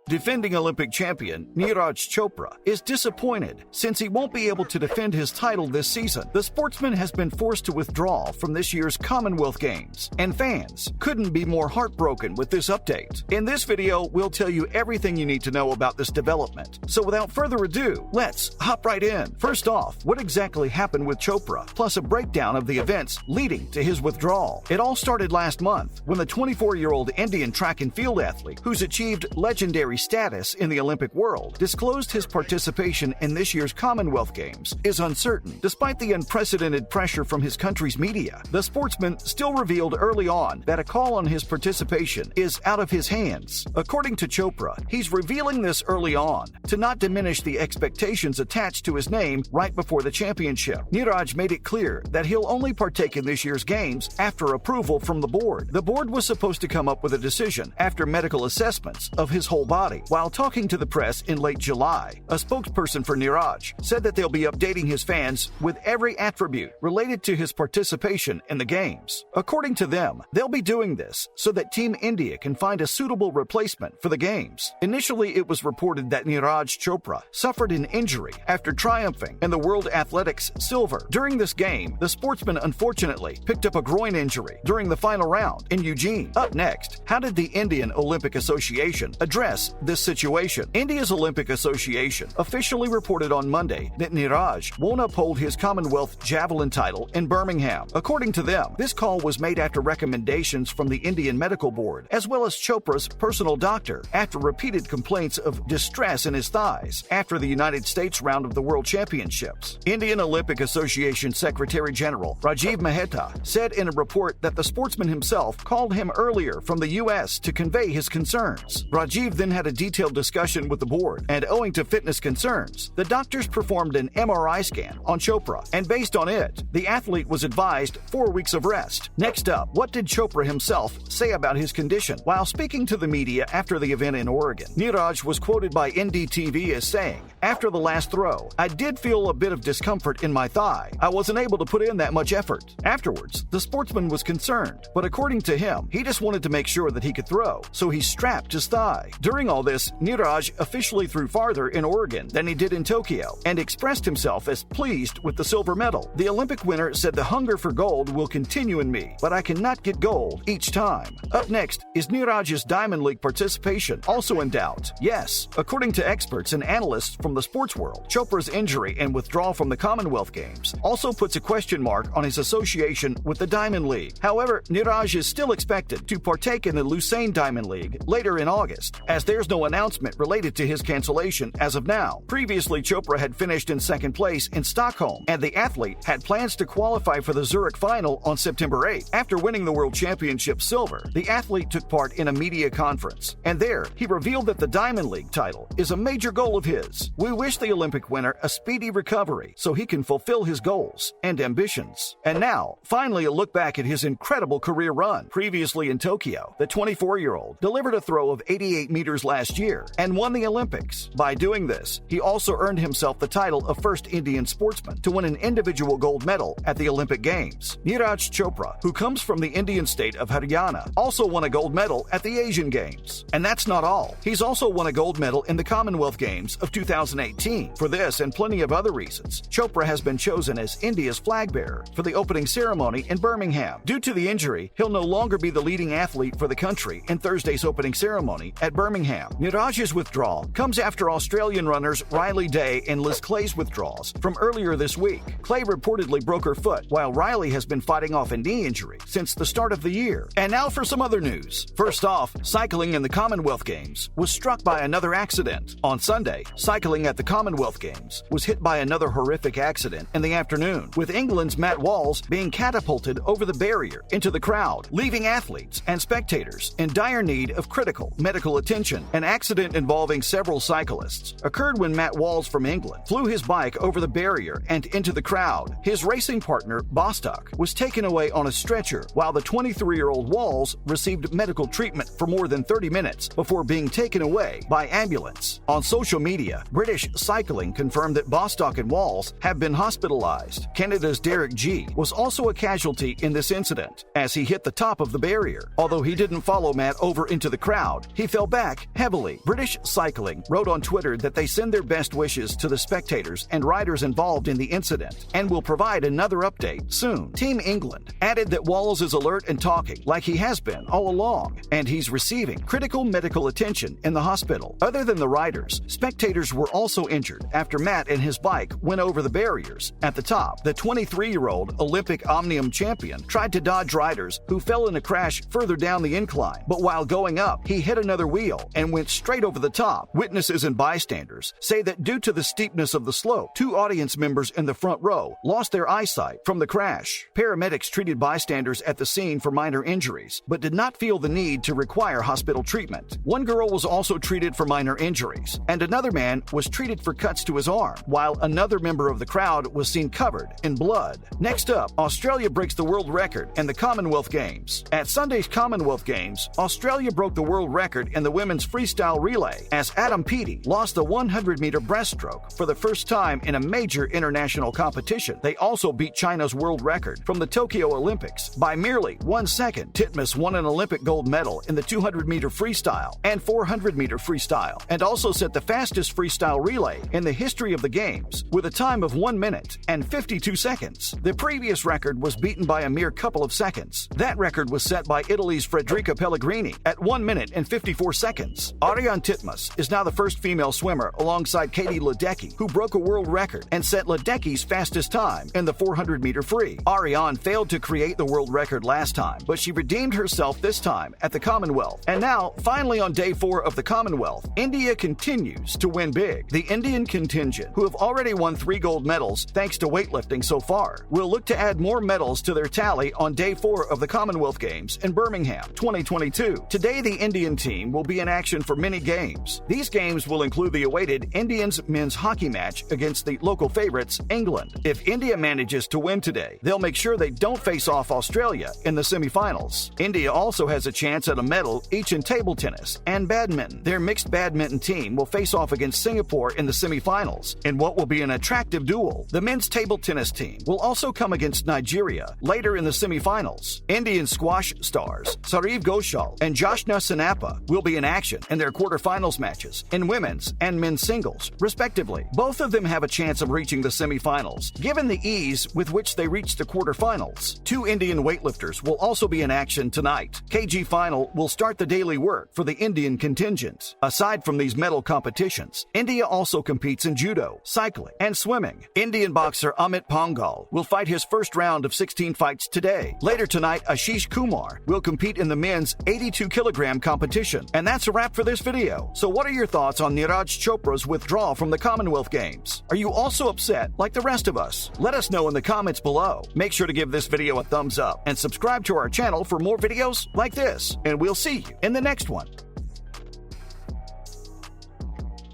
Defending Olympic champion Neeraj Chopra is disappointed since he won't be able to defend his title this season. The sportsman has been forced to withdraw from this year's Commonwealth Games, and fans couldn't be more heartbroken with this update. In this video, we'll tell you everything you need to know about this development. So without further ado, let's hop right in. First off, what exactly happened with Chopra, plus a breakdown of the events leading to his withdrawal. It all started last month when the 24-year-old Indian track and field athlete, who's achieved legendary status in the Olympic world, disclosed his participation in this year's Commonwealth Games is uncertain. Despite the unprecedented pressure from his country's media, the sportsman still revealed early on that a call on his participation is out of his hands. According to Chopra, he's revealing this early on to not diminish the expectations attached to his name right before the championship. Neeraj made it clear that he'll only partake in this year's games after approval from the board. The board was supposed to come up with a decision after medical assessments of his whole body. While talking to the press in late July, a spokesperson for Neeraj said that they'll be updating his fans with every attribute related to his participation in the Games. According to them, they'll be doing this so that Team India can find a suitable replacement for the Games. Initially, it was reported that Neeraj Chopra suffered an injury after triumphing in the World Athletics silver. During this game, the sportsman unfortunately picked up a groin injury during the final round in Eugene. Up next, how did the Indian Olympic Association address this situation? India's Olympic Association officially reported on Monday that Neeraj won't uphold his Commonwealth javelin title in Birmingham. According to them, this call was made after recommendations from the Indian Medical Board, as well as Chopra's personal doctor, after repeated complaints of distress in his thighs after the United States round of the World Championships. Indian Olympic Association Secretary General Rajeev Mehta said in a report that the sportsman himself called him earlier from the U.S. to convey his concerns. Rajeev then had a detailed discussion with the board, and owing to fitness concerns, the doctors performed an MRI scan on Chopra, and based on it, the athlete was advised 4 weeks of rest. Next up, what did Chopra himself say about his condition? While speaking to the media after the event in Oregon, Neeraj was quoted by NDTV as saying, "After the last throw, I did feel a bit of discomfort in my thigh. I wasn't able to put in that much effort." Afterwards, the sportsman was concerned, but according to him, he just wanted to make sure that he could throw, so he strapped his thigh. During all this, Neeraj officially threw farther in Oregon than he did in Tokyo and expressed himself as pleased with the silver medal. The Olympic winner said, "The hunger for gold will continue in me, but I cannot get gold each time." Up next, is Neeraj's Diamond League participation also in doubt? Yes. According to experts and analysts from the sports world, Chopra's injury and withdrawal from the Commonwealth Games also puts a question mark on his association with the Diamond League. However, Neeraj is still expected to partake in the Lucerne Diamond League later in August, as there's no announcement related to his cancellation as of now. Previously, Chopra had finished in second place in Stockholm, and the athlete had plans to qualify for the Zurich final on September 8th. After winning the World Championship silver, the athlete took part in a media conference, and there he revealed that the Diamond League title is a major goal of his. "We wish the Olympic winner a speedy recovery so he can fulfill his goals and ambitions." And now, finally, a look back at his incredible career run. Previously in Tokyo, the 24-year-old delivered a throw of 88 meters last year and won the Olympics. By doing this, he also earned himself the title of first Indian sportsman to win an individual gold medal at the Olympic Games. Neeraj Chopra, who comes from the Indian state of Haryana, also won a gold medal at the Asian Games. And that's not all. He's also won a gold medal in the Commonwealth Games of 2018. For this and plenty of other reasons, Chopra has been chosen as India's flag bearer for the opening ceremony in Birmingham. Due to the injury, he'll no longer be the leading athlete for the country in Thursday's opening ceremony at Birmingham. Neeraj's withdrawal comes after Australian runners Riley Day and Liz Clay's withdrawals from earlier this week. Clay reportedly broke her foot, while Riley has been fighting off a knee injury since the start of the year. And now for some other news. First off, cycling in the Commonwealth Games was struck by another accident. On Sunday, cycling at the Commonwealth Games was hit by another horrific accident in the afternoon, with England's Matt Walls being catapulted over the barrier into the crowd, leaving athletes and spectators in dire need of critical medical attention. An accident involving several cyclists occurred when Matt Walls from England flew his bike over the barrier and into the crowd. His racing partner, Bostock, was taken away on a stretcher, while the 23-year-old Walls received medical treatment for more than 30 minutes before being taken away by ambulance. On social media, British Cycling confirmed that Bostock and Walls have been hospitalized. Canada's Derek G was also a casualty in this incident as he hit the top of the barrier. Although he didn't follow Matt over into the crowd, he fell back heavily. British Cycling wrote on Twitter that they send their best wishes to the spectators and riders involved in the incident and will provide another update soon. Team England added that Walls is alert and talking like he has been all along, and he's receiving critical medical attention in the hospital. Other than the riders, spectators were also injured after Matt and his bike went over the barriers. At the top, the 23-year-old Olympic Omnium champion tried to dodge riders who fell in a crash further down the incline, but while going up, he hit another wheel and went straight over the top. Witnesses and bystanders say that due to the steepness of the slope, 2 audience members in the front row lost their eyesight from the crash. Paramedics treated bystanders at the scene for minor injuries, but did not feel the need to require hospital treatment. One girl was also treated for minor injuries, and another man was treated for cuts to his arm, while another member of the crowd was seen covered in blood. Next up, Australia breaks the world record in the Commonwealth Games. At Sunday's Commonwealth Games, Australia broke the world record in the women's freestyle relay as Adam Peaty lost the 100-meter breaststroke for the first time in a major international competition. They also beat China's world record from the Tokyo Olympics by merely 1 second. Titmus won an Olympic gold medal in the 200-meter freestyle and 400-meter freestyle, and also set the fastest freestyle relay in the history of the Games with a time of 1 minute and 52 seconds. The previous record was beaten by a mere couple of seconds. That record was set by Italy's Federica Pellegrini at 1 minute and 54 seconds. Ariane Titmus is now the first female swimmer alongside Katie Ledecky, who broke a world record and set Ledecky's fastest time in the 400-meter free. Ariane failed to create the world record last time, but she redeemed herself this time at the Commonwealth. And now, finally on day 4 of the Commonwealth, India continues to win big. The Indian contingent, who have already won 3 gold medals thanks to weightlifting so far, will look to add more medals to their tally on day 4 of the Commonwealth Games in Birmingham, 2022. Today, the Indian team will be in action for many games. These games will include the awaited Indians men's hockey match against the local favorites, England. If India manages to win today, they'll make sure they don't face off Australia in the semifinals. India also has a chance at a medal each in table tennis and badminton. Their mixed badminton team will face off against Singapore in the semifinals in what will be an attractive duel. The men's table tennis team will also come against Nigeria later in the semifinals. Indian squash stars Sariv Ghoshal and Joshna Sanappa will be in action in their quarterfinals matches in women's and men's singles, respectively. Both of them have a chance of reaching the semifinals, given the ease with which they reached the quarterfinals. 2 Indian weightlifters will also be in action tonight. KG final will start the daily work for the Indian contingent. Aside from these medal competitions, India also competes in judo, cycling, and swimming. Indian boxer Amit Panghal will fight his first round of 16 fights today. Later tonight, Ashish Kumar will compete in the men's 82-kilogram competition. And that's a wrap for this video. So what are your thoughts on Neeraj Chopra's withdrawal from the Commonwealth Games? Are you also upset like the rest of us? Let us know in the comments below. Make sure to give this video a thumbs up and subscribe to our channel for more videos like this. And we'll see you in the next one.